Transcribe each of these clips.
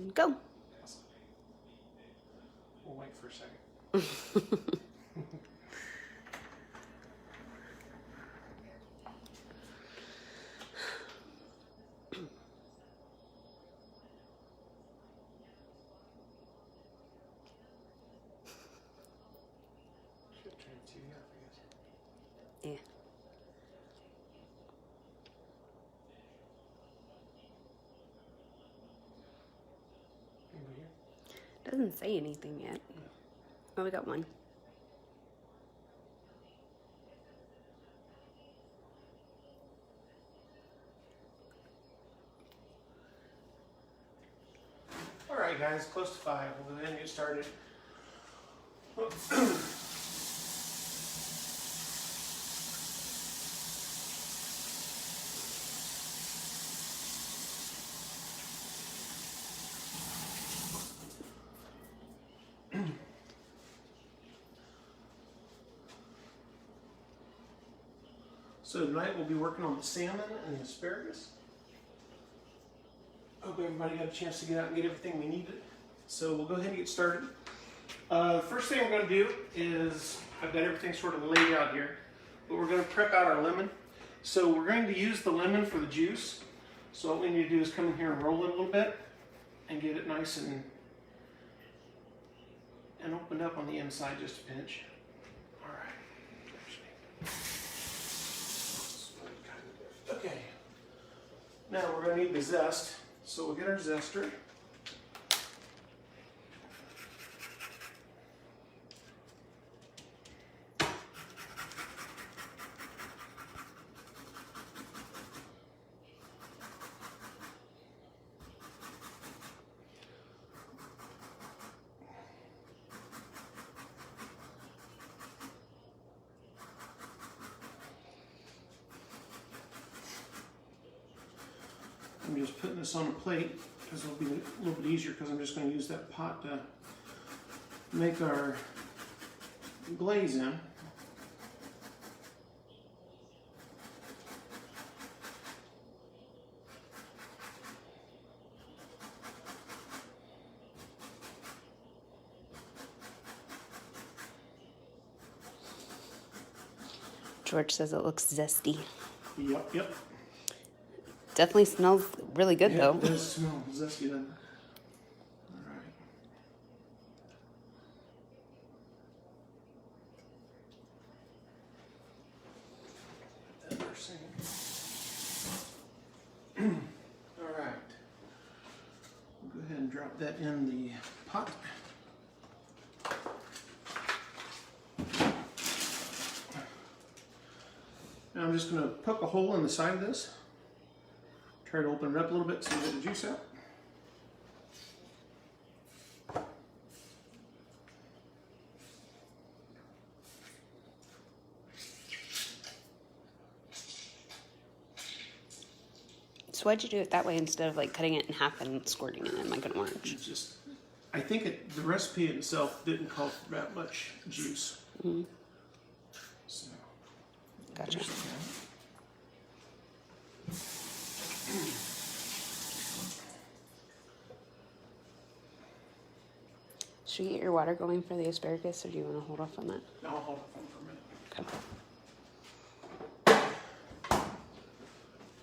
Go. Awesome. We'll wait for a second. Should turn the TV off, I guess. Yeah. Anybody here? Doesn't say anything yet. Oh, we got one. All right, guys, close to 5. We'll go ahead and get started. So tonight we'll be working on the salmon and the asparagus. Hope everybody got a chance to get out and get everything we needed. So we'll go ahead and get started. First thing I'm going to do is, I've got everything sort of laid out here, but we're going to prep out our lemon. So we're going to use the lemon for the juice. So what we need to do is come in here and roll it a little bit and get it nice and opened up on the inside just a pinch. All right. Okay. Now we're going to need the zest. So we'll get our zester. I'm just putting this on a plate because it'll be a little bit easier because I'm just going to use that pot to make our glaze in. George says it looks zesty. Yep. Definitely smells really good, though. It does smell zesty, doesn't it? All right. All right. We'll go ahead and drop that in the pot. Now I'm just going to poke a hole in the side of this. Try to open it up a little bit so you get the juice out. So why'd you do it that way instead of like cutting it in half and squirting it in like an orange? It's just, I think the recipe itself didn't call for that much juice. Mm-hmm. So, Gotcha. Should we get your water going for the asparagus, or do you want to hold off on that? I'll hold off on for a minute. Okay.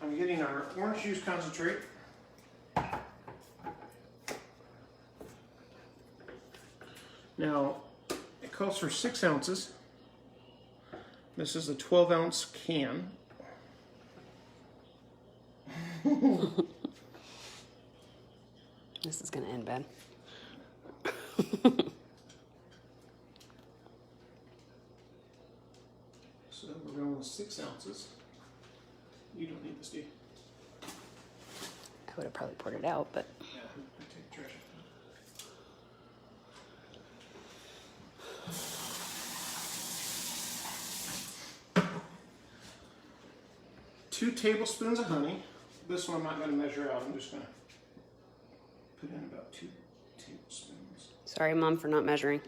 I'm getting our orange juice concentrate. Now, it calls for 6 ounces. This is a 12-ounce can. This is going to end bad. So we're going with 6 ounces. You don't need this, do you? I would have probably poured it out, but Yeah, I take the trash out. 2 tablespoons of honey. This one I'm not going to measure out. I'm just going to put in about 2 tablespoons. sorry, Mom, for not measuring.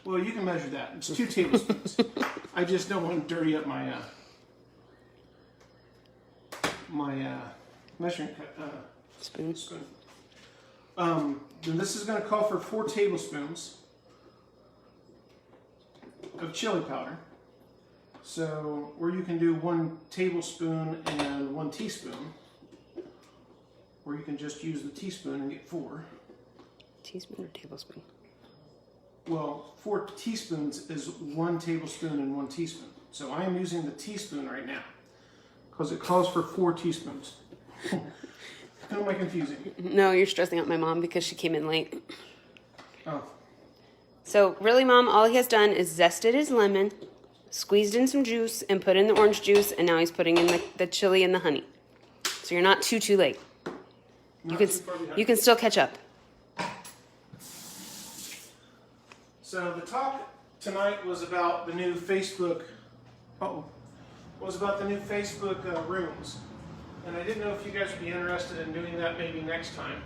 Well, you can measure that. It's 2 tablespoons. I just don't want to dirty up my measuring Spoon. spoon. Then this is going to call for 4 tablespoons of chili powder. So, or you can do 1 tablespoon and 1 teaspoon, or you can just use the teaspoon and get 4. Teaspoon or tablespoon? Well, 4 teaspoons is 1 tablespoon and 1 teaspoon. So I am using the teaspoon right now because it calls for 4 teaspoons. How am I confusing? No, you're stressing out my mom because she came in late. Oh. So really, Mom, all he has done is zested his lemon, squeezed in some juice, and put in the orange juice, and now he's putting in the chili and the honey. So you're not too late. You can still catch up. So the talk tonight was about the new Facebook. Was about the new Facebook rooms, and I didn't know if you guys would be interested in doing that maybe next time,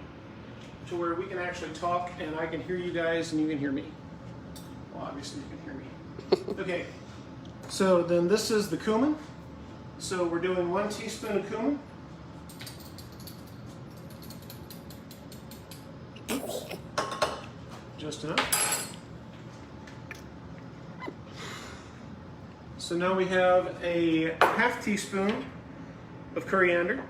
to where we can actually talk and I can hear you guys and you can hear me. Well, obviously you can hear me. Okay. So then this is the cumin. So we're doing 1 teaspoon of cumin. Oops. Just enough. So now we have a ½ teaspoon of coriander.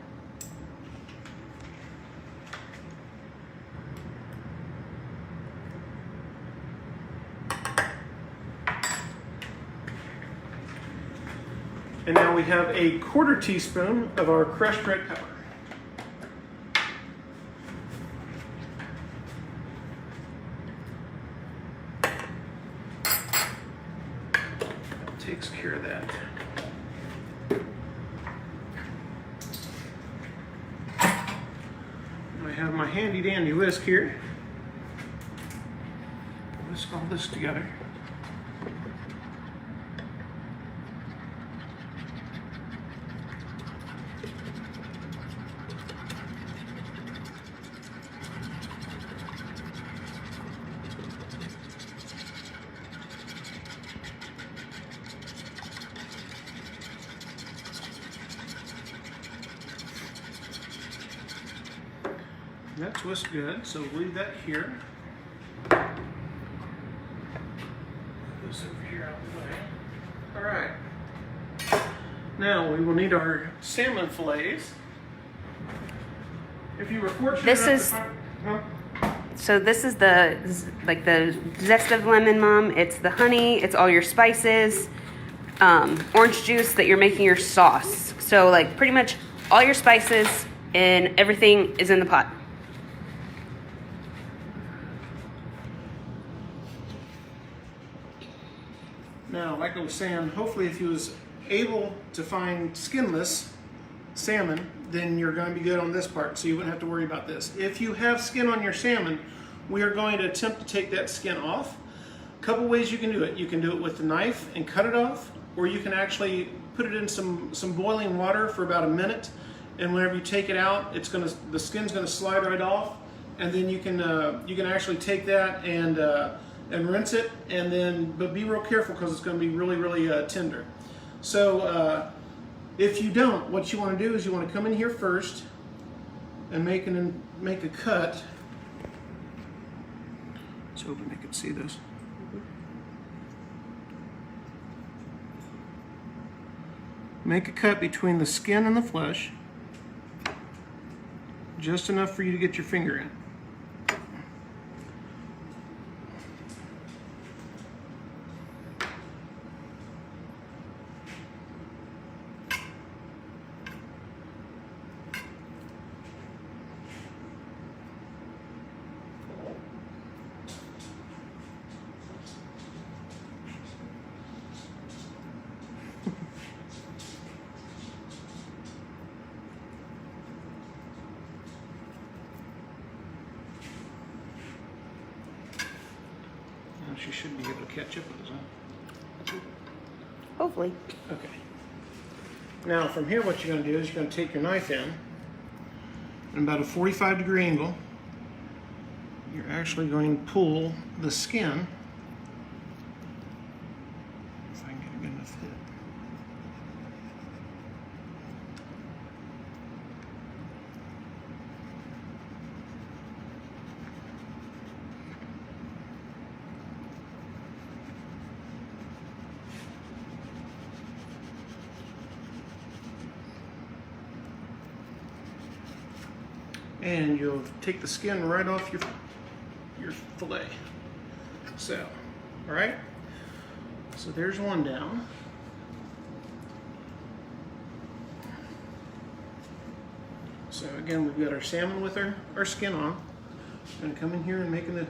And now we have a ¼ teaspoon of our crushed red pepper. That takes care of that. I have my handy dandy whisk here. Whisk all this together. That's whisked good, so we'll leave that here. Put this over here out of the way. All right. Now we will need our salmon fillets. If you were fortunate This enough is- to find, So this is the zest of lemon, Mom. It's the honey. It's all your spices, orange juice that you're making your sauce. So like pretty much all your spices and everything is in the pot. Now, like I was saying, hopefully if you was able to find skinless salmon, then you're going to be good on this part, so you wouldn't have to worry about this. If you have skin on your salmon, we are going to attempt to take that skin off. A couple ways you can do it. You can do it with a knife and cut it off, or you can actually put it in some boiling water for about a minute, and whenever you take it out, the skin's going to slide right off, and then you can actually take that and rinse it, but be real careful because it's going to be really tender. So if you don't, what you want to do is you want to come in here first and make a cut. Let's hope I can see this. Make a cut between the skin and the flesh, just enough for you to get your finger in. She should be able to catch up with us, huh? Hopefully. Okay. Now from here what you're going to do is you're going to take your knife in about a 45-degree angle. You're actually going to pull the skin, if I can get a good enough hit. and you'll take the skin right off your fillet. So, all right. So there's one down. So again, we've got our salmon with our skin on. Gonna come in here and making the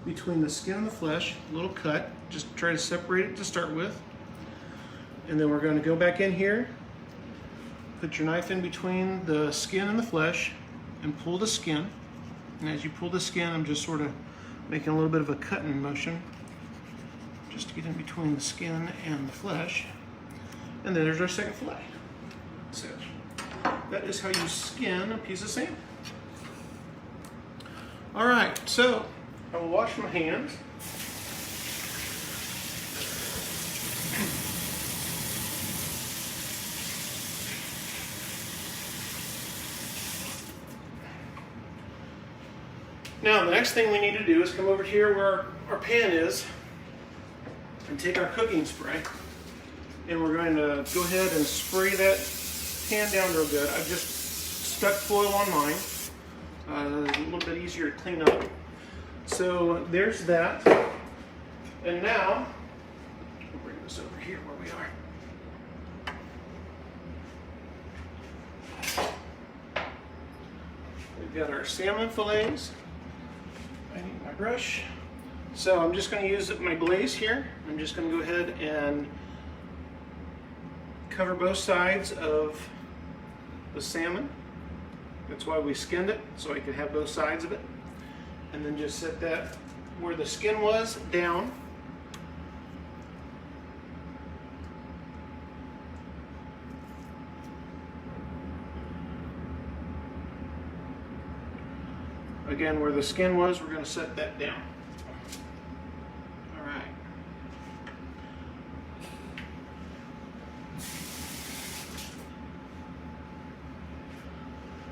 between the skin and the flesh, a little cut. Just try to separate it to start with. And then we're going to go back in here, put your knife in between the skin and the flesh, and pull the skin. And as you pull the skin, I'm just sort of making a little bit of a cutting motion, just to get in between the skin and the flesh. And then there's our second fillet. So that is how you skin a piece of salmon. All right, so I will wash my hands. Now the next thing we need to do is come over here where our pan is and take our cooking spray, and we're going to go ahead and spray that pan down real good. I've just stuck foil on mine. A little bit easier to clean up. So there's that. And now, we'll bring this over here where we are. We've got our salmon fillets. I need my brush. So I'm just going to use my glaze here. I'm just going to go ahead and cover both sides of the salmon. That's why we skinned it, so I could have both sides of it. And then just set that where the skin was down. Again, where the skin was, we're going to set that down. All right.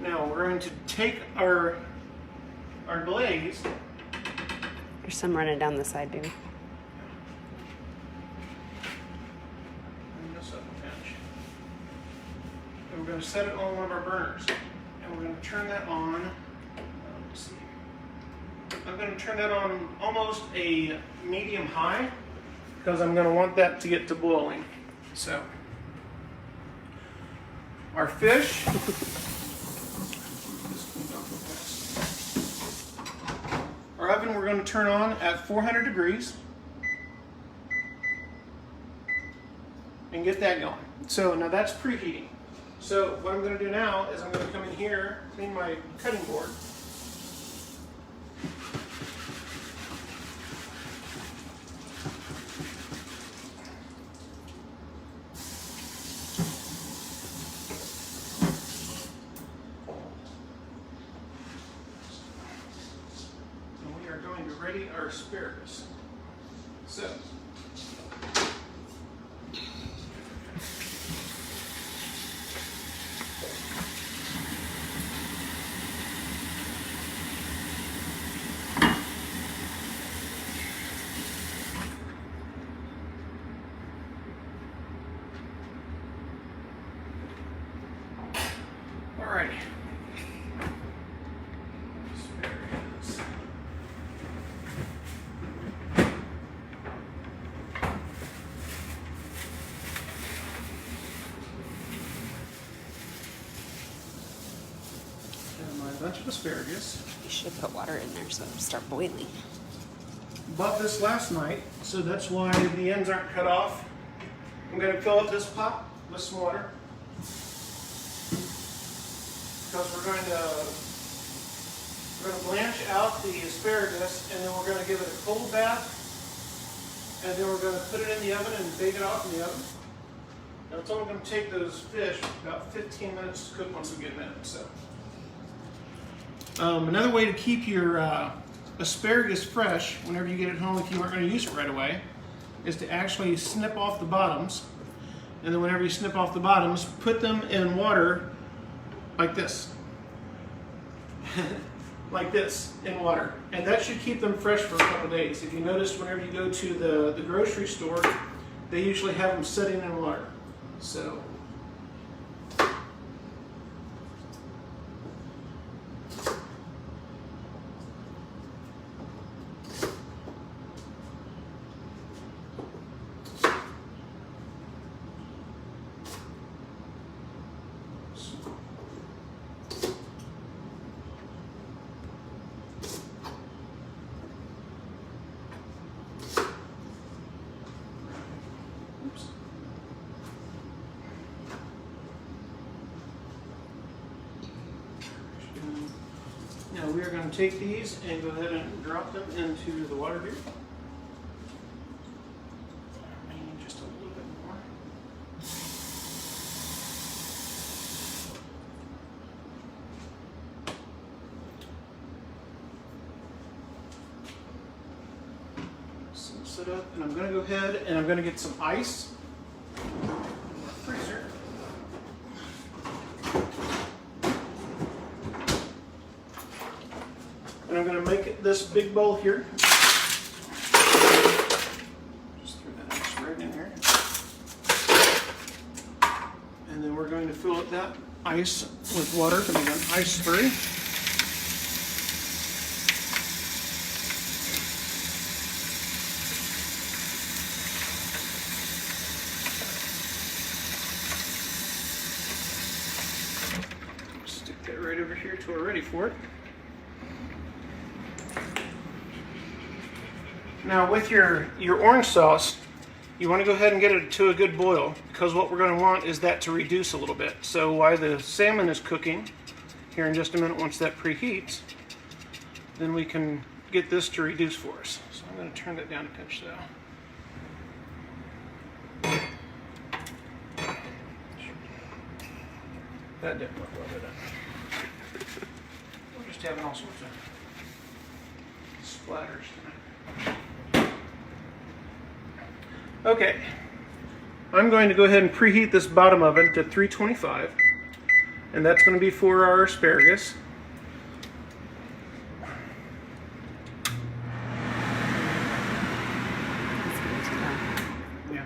Now we're going to take our glaze. There's some running down the side, baby. Bring this up a pinch. And we're going to set it on one of our burners. And we're going to turn that on. Let's see. I'm going to turn that on almost a medium high because I'm going to want that to get to boiling. So, our fish. Our oven we're going to turn on at 400 degrees and get that going. So now that's preheating. So what I'm going to do now is I'm going to come in here, clean my cutting board. Ready our asparagus. So, alrighty. Bunch of asparagus. You should put water in there so it'll start boiling. Bought this last night, so that's why the ends aren't cut off. I'm going to fill up this pot with some water because we're going to blanch out the asparagus, and then we're going to give it a cold bath, and then we're going to put it in the oven and bake it off in the oven. Now it's only going to take those fish about 15 minutes to cook once we get them in. So. Another way to keep your asparagus fresh whenever you get it home, if you aren't going to use it right away, is to actually snip off the bottoms. And then whenever you snip off the bottoms, put them in water like this. Like this, in water. And that should keep them fresh for a couple days. If you notice, whenever you go to the grocery store, they usually have them sitting in water. So. we are going to take these and go ahead and drop them into the water here. I need just a little bit more. Set up, and I'm going to go ahead and I'm going to get some ice in the freezer. And I'm going to make it this big bowl here. Just throw that ice right in here. And then we're going to fill up that ice with water to make an ice slurry. Stick that right over here till we're ready for it. Now with your orange sauce, you want to go ahead and get it to a good boil, because what we're going to want is that to reduce a little bit. So while the salmon is cooking, here in just a minute once that preheats, then we can get this to reduce for us. So I'm going to turn that down a pinch though. That didn't work well, did it? We're just having all sorts of splatters tonight. Okay, I'm going to go ahead and preheat this bottom oven to 325, and that's going to be for our asparagus. Yeah.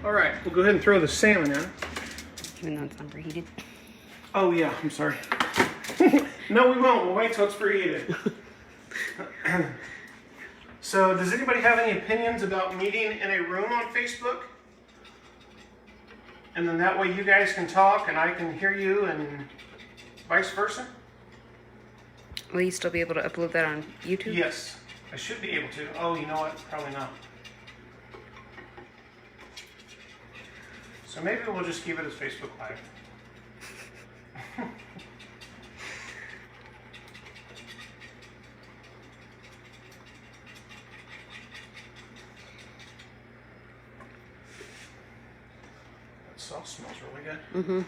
All right, we'll go ahead and throw the salmon in. Even though it's unpreheated. Oh yeah, I'm sorry. No, we won't. We'll wait till it's preheated. So, does anybody have any opinions about meeting in a room on Facebook? And then that way you guys can talk and I can hear you and vice versa? Will you still be able to upload that on YouTube? Yes, I should be able to. Oh, you know what? Probably not. So maybe we'll just keep it as Facebook Live. That sauce smells really good. Mm-hmm. I'm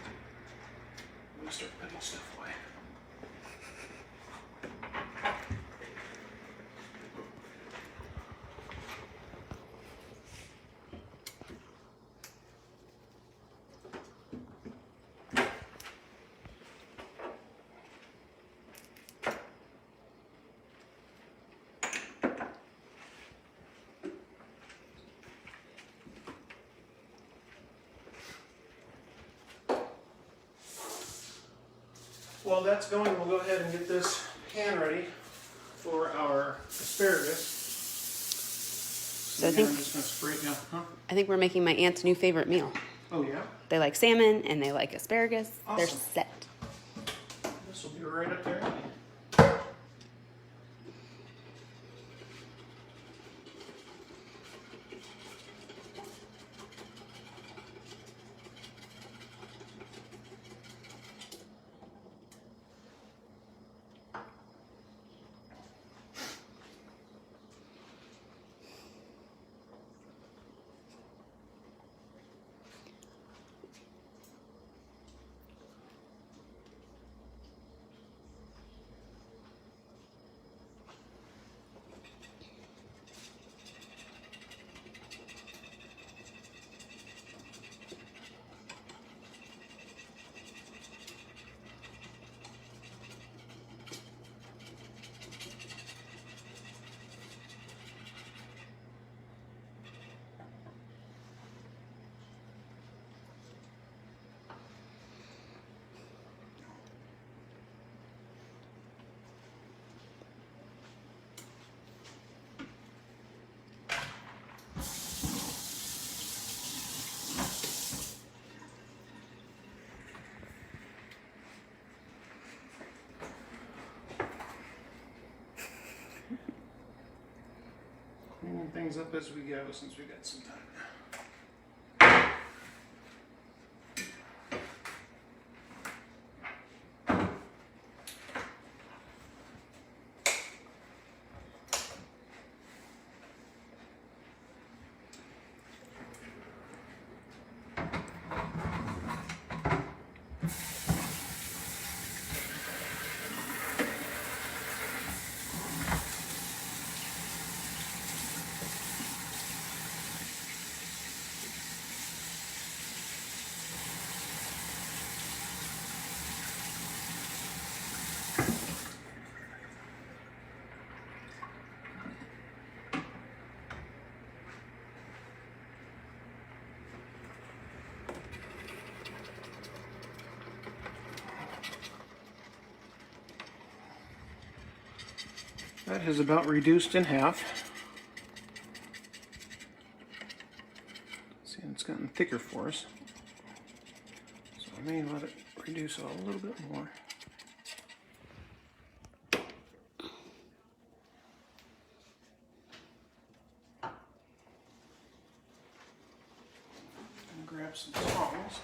gonna start putting stuff away. While that's going, we'll go ahead and get this pan ready for our asparagus. So I think I'm just going to spray it down. Huh? I think we're making my aunt's new favorite meal. Oh yeah? They like salmon and they like asparagus. Awesome. They're set. This will be right up there. clean things up as we go since we got some time. That has about reduced in half. See, it's gotten thicker for us. So I may let it reduce a little bit more. And grab some tongs.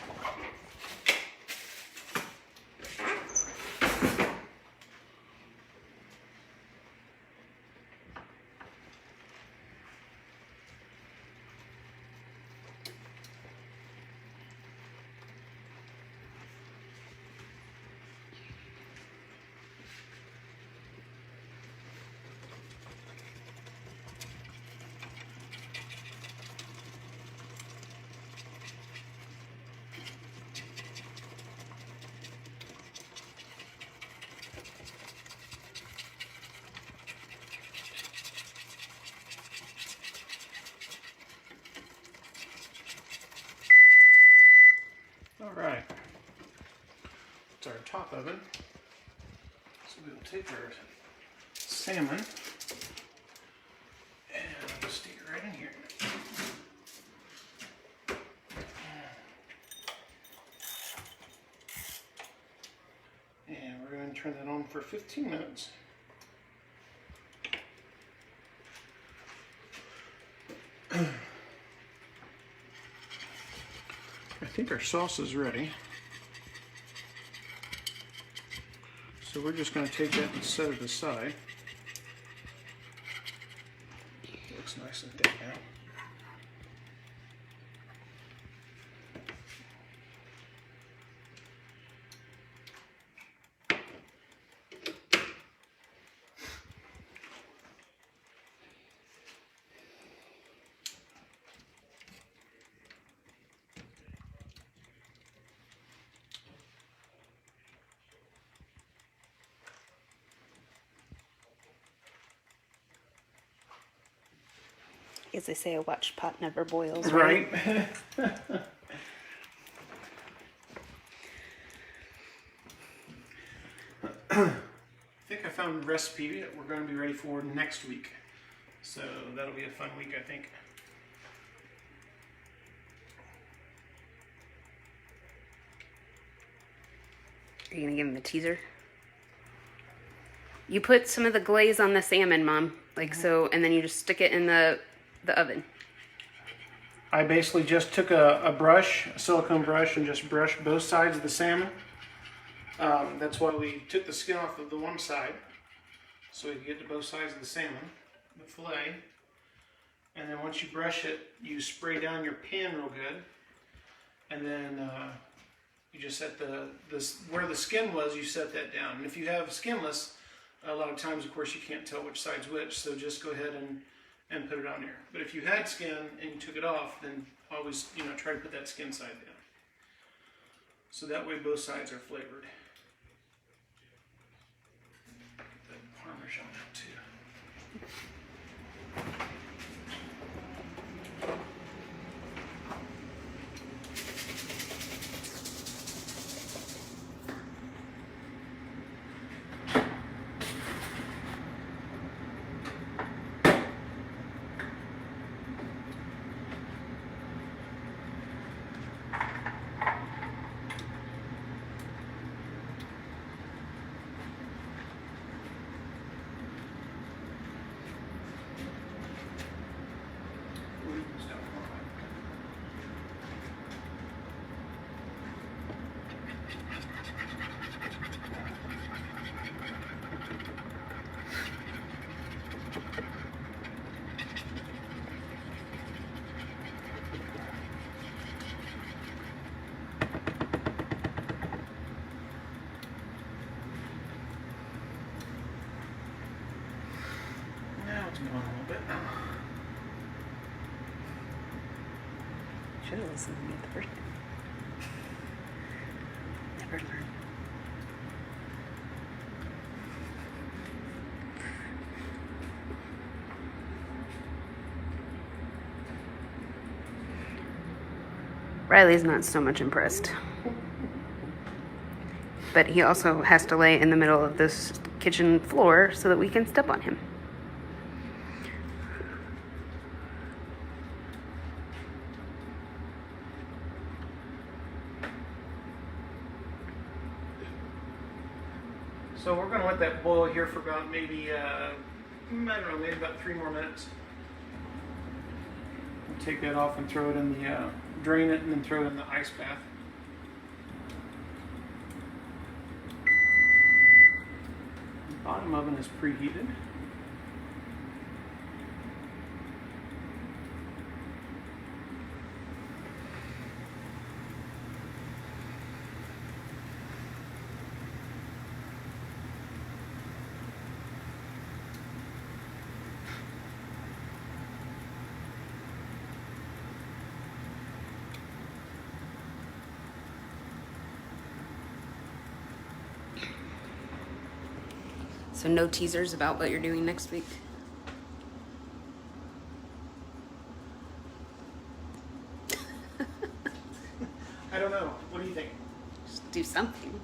Alright, it's our top oven. So we'll take our salmon and we'll stick it right in here. And we're going to turn that on for 15 minutes. I think our sauce is ready. So we're just going to take that and set it aside. It looks nice and thick now. As they say, a watched pot never boils. Right. I think I found a recipe that we're going to be ready for next week. So that'll be a fun week, I think. Are you going to give him a teaser? You put some of the glaze on the salmon, Mom. Like so, and then you just stick it in the oven. I basically just took a brush, a silicone brush, and just brushed both sides of the salmon. That's why we took the skin off of the one side, so we could get to both sides of the salmon, the fillet. And then once you brush it, you spray down your pan real good, and then you just set where the skin was, you set that down. And if you have skinless, a lot of times, of course, you can't tell which side's which, so just go ahead and put it on there. But if you had skin and you took it off, then always, try to put that skin side down. So that way both sides are flavored. Get that Parmesan out too. it's going a little bit. Should have listened to me the first time. Never learn. Riley's not so much impressed. But he also has to lay in the middle of this kitchen floor so that we can step on him. So we're going to let that boil here for about maybe, I don't know, maybe about 3 more minutes. We'll take that off and throw it in the, drain it and then throw it in the ice bath. The bottom oven is preheated. So no teasers about what you're doing next week? I don't know. What do you think? Just do something.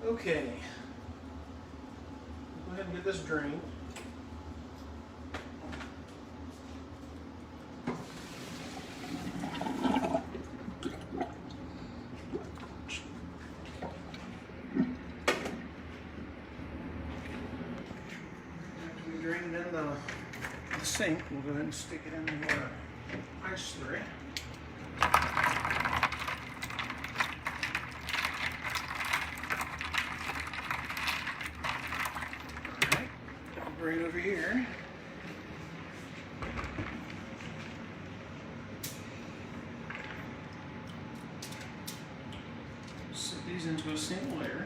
Okay. Go ahead and get this drained. Drain it in the sink. We'll go ahead and stick it in the ice slurry. Alright, I'll bring it over here. Set these into a single layer.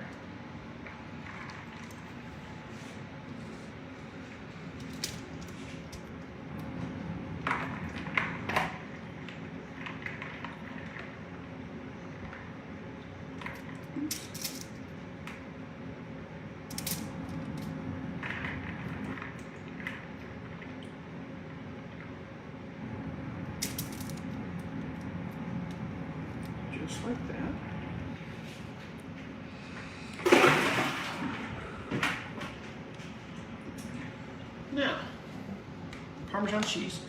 Just like that. Now, Parmesan cheese.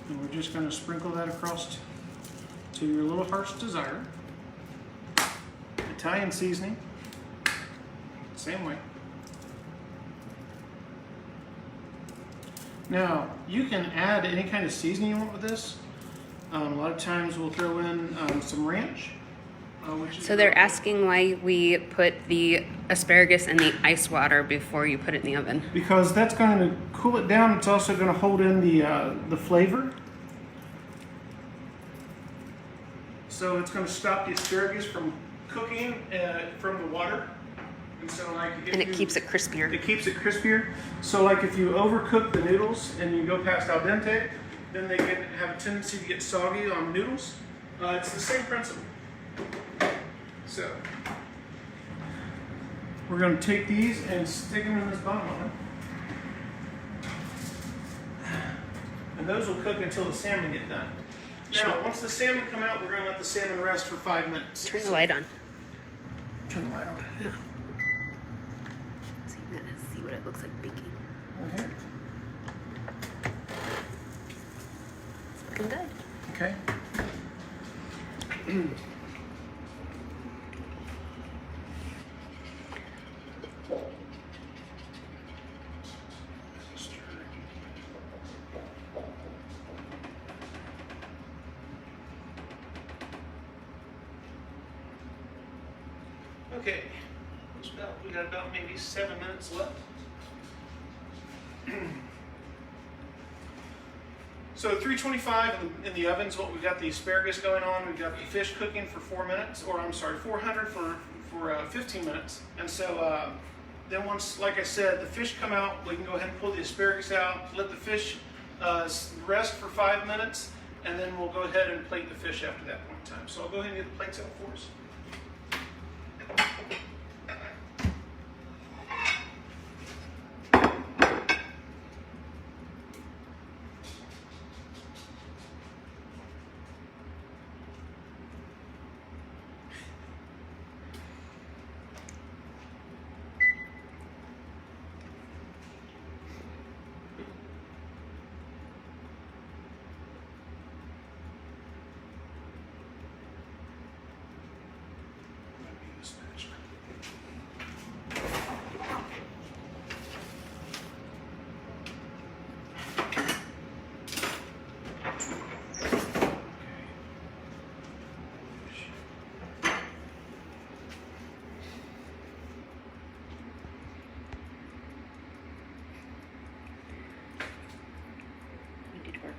And we're just going to sprinkle that across to your little heart's desire. Italian seasoning, same way. Now, you can add any kind of seasoning you want with this. A lot of times we'll throw in some ranch. So they're asking why we put the asparagus in the ice water before you put it in the oven. Because that's going to cool it down. It's also going to hold in the flavor. So it's going to stop the asparagus from cooking from the water. And so like it keeps it crispier. It keeps it crispier. So like if you overcook the noodles and you go past al dente, then they can have a tendency to get soggy on noodles. It's the same principle. So we're going to take these and stick them in this bottom oven. And those will cook until the salmon get done. Now, once the salmon come out, we're going to let the salmon rest for 5 minutes. Turn the light on. Turn the light on. Yeah. So you gotta see what it looks like baking. Okay. It's looking good. Okay. Okay, we got about maybe 7 minutes left. So 325 in the ovens. What we've got the asparagus going on. We've got the fish cooking for 4 minutes, or I'm sorry, 400 for 15 minutes. And so then once, like I said, the fish come out, we can go ahead and pull the asparagus out, let the fish rest for 5 minutes, and then we'll go ahead and plate the fish after that point in time. So I'll go ahead and get the plates out for us.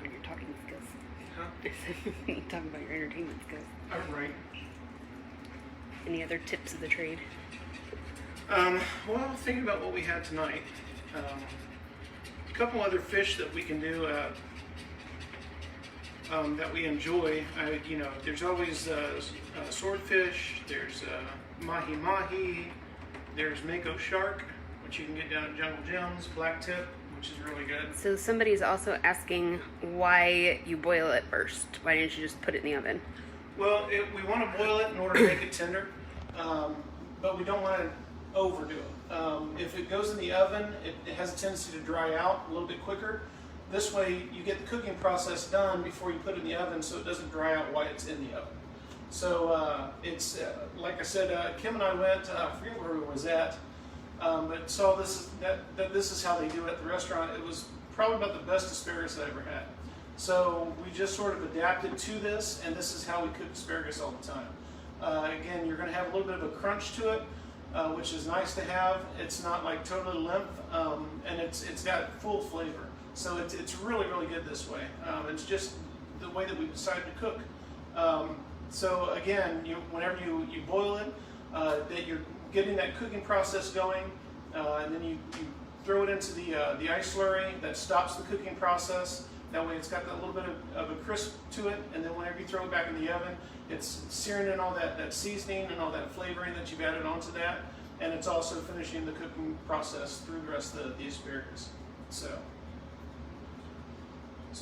On your talking skills. Huh? Talking about your entertainment skills. Right. Any other tips of the trade? Well, thinking about what we had tonight, a couple other fish that we can do that we enjoy. There's always swordfish. There's mahi-mahi. There's mako shark, which you can get down at Jungle Gems. Black tip, which is really good. So somebody's also asking why you boil it first. Why didn't you just put it in the oven? Well, we want to boil it in order to make it tender, but we don't want to overdo it. If it goes in the oven, it has a tendency to dry out a little bit quicker. This way, you get the cooking process done before you put it in the oven, so it doesn't dry out while it's in the oven. So it's like I said, Kim and I went. I forget where we was at. But saw this is how they do it at the restaurant. It was probably about the best asparagus I ever had. So we just sort of adapted to this, and this is how we cook asparagus all the time. Again, you're going to have a little bit of a crunch to it, which is nice to have. It's not like totally limp, and it's got full flavor. So it's really, really good this way. It's just the way that we decided to cook. So again, whenever you boil it, that you're getting that cooking process going, and then you throw it into the ice slurry that stops the cooking process. That way it's got that little bit of a crisp to it, and then whenever you throw it back in the oven, it's searing in all that seasoning and all that flavoring that you've added onto that, and it's also finishing the cooking process through the rest of the asparagus. So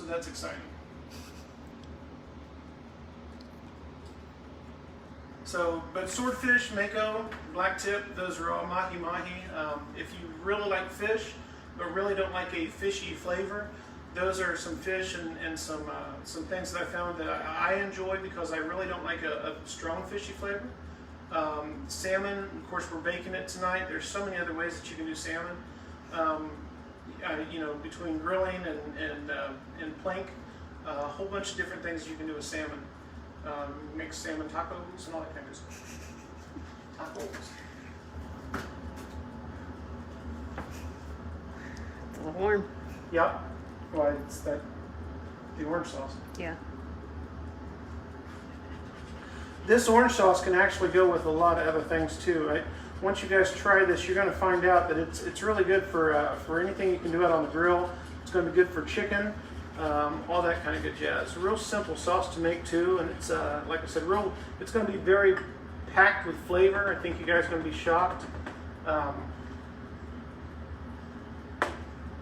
that's exciting. So, but swordfish, mako, black tip, those are all mahi-mahi. If you really like fish, but really don't like a fishy flavor, those are some fish and some things that I found that I enjoy because I really don't like a strong fishy flavor. Salmon, of course, we're baking it tonight. There's so many other ways that you can do salmon. Between grilling and plank, a whole bunch of different things you can do with salmon. Make salmon tacos and all that kind of stuff. Tacos. It's a little warm. Yep. Well, it's the orange sauce. Yeah. This orange sauce can actually go with a lot of other things too. Once you guys try this, you're going to find out that it's really good for anything you can do out on the grill. It's going to be good for chicken, all that kind of good jazz. It's a real simple sauce to make too, and it's like I said, it's going to be very packed with flavor. I think you guys are going to be shocked.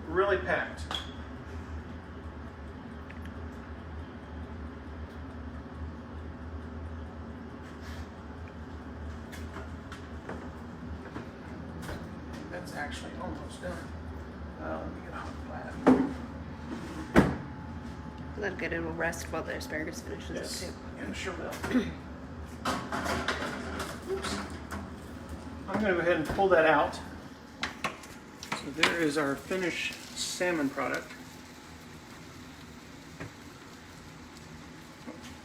Really packed. That's actually almost done. Let me get a hot platter. Let it get it will rest while the asparagus finishes Yes. up too. Yeah, sure will. Oops. I'm going to go ahead and pull that out. So there is our finished salmon product.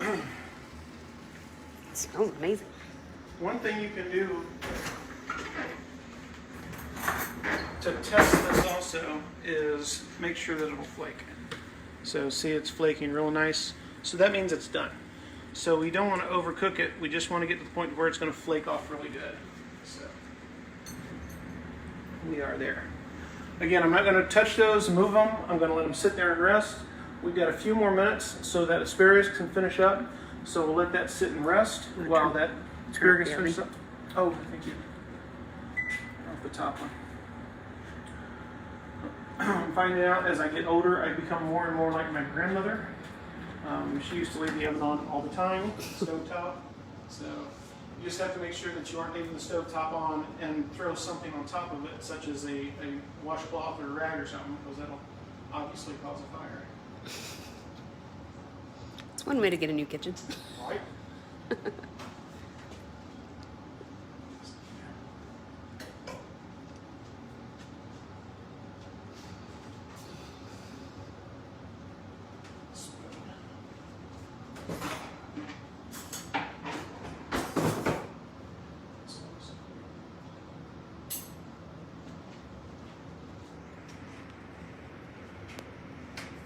It smells amazing. One thing you can do to test this also also is make sure that it'll flake. So see, it's flaking real nice. So that means it's done. So we don't want to overcook it. We just want to get to the point where it's going to flake off really good. So we are there. Again, I'm not going to touch those and move them. I'm going to let them sit there and rest. We've got a few more minutes so that asparagus can finish up. So we'll let that sit and rest while that asparagus finishes up. Oh, thank you. Off the top one. I'm finding out as I get older, I become more and more like my grandmother. She used to leave the oven on all the time, stovetop. So you just have to make sure that you aren't leaving the stovetop on and throw something on top of it, such as a washcloth or a rag or something, because that'll obviously cause a fire. It's one way to get a new kitchen. Right?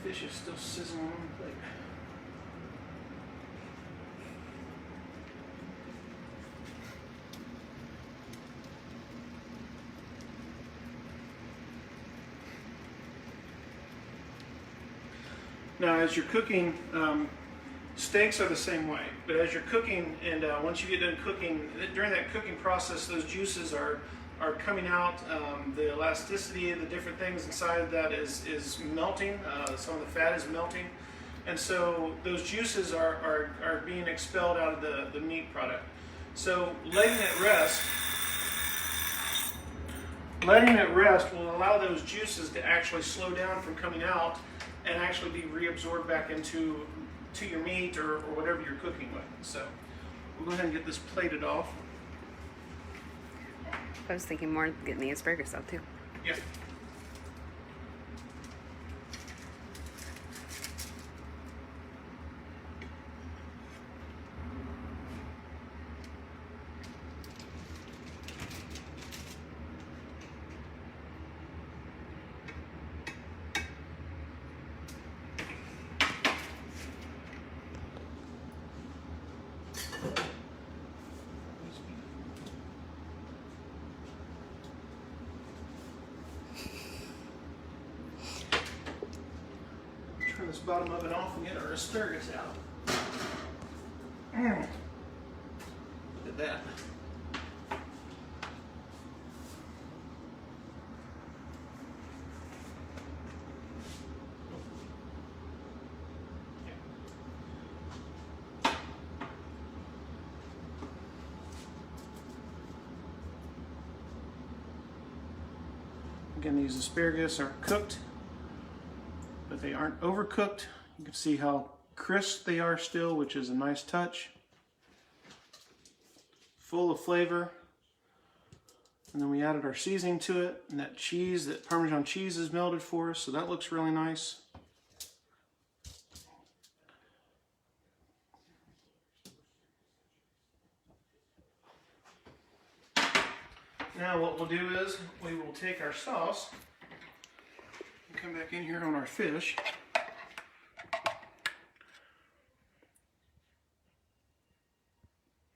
Fish is still sizzling on the plate. Now, as you're cooking, steaks are the same way. But as you're cooking, and once you get done cooking, during that cooking process, those juices are coming out. The elasticity of the different things inside of that is melting. Some of the fat is melting. And so those juices are being expelled out of the meat product. So letting it rest will allow those juices to actually slow down from coming out and actually be reabsorbed back into your meat or whatever you're cooking with. So we'll go ahead and get this plated off. I was thinking more getting the asparagus out too. Yeah. Turn this bottom oven off and get our asparagus out. Look at that. Again, these asparagus are cooked, but they aren't overcooked. You can see how crisp they are still, which is a nice touch. Full of flavor. And then we added our seasoning to it, and that cheese, that Parmesan cheese is melted for us, so that looks really nice. Now what we'll do is we will take our sauce and come back in here on our fish.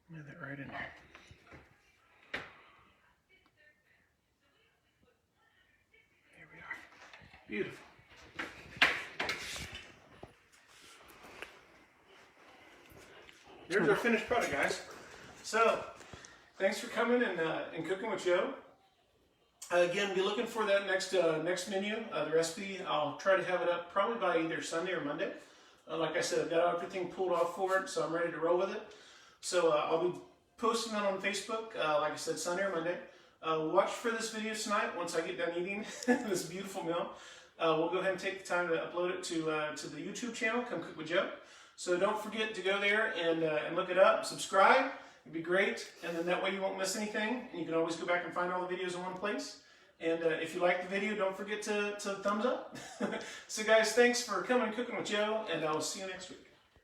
Move that right in there. There we are. Beautiful. There's our finished product, guys. So, thanks for coming and cooking with Joe. Again, be looking for that next menu, the recipe. I'll try to have it up probably by either Sunday or Monday. Like I said, I've got everything pulled off for it, so I'm ready to roll with it. So I'll be posting that on Facebook, like I said, Sunday or Monday. Watch for this video tonight once I get done eating this beautiful meal. We'll go ahead and take the time to upload it to the YouTube channel, Come Cook with Joe. So don't forget to go there and look it up, subscribe. It'd be great, and then that way you won't miss anything, and you can always go back and find all the videos in one place. And if you like the video, don't forget to thumbs up. So guys, thanks for coming and cooking with Joe, and I'll see you next week.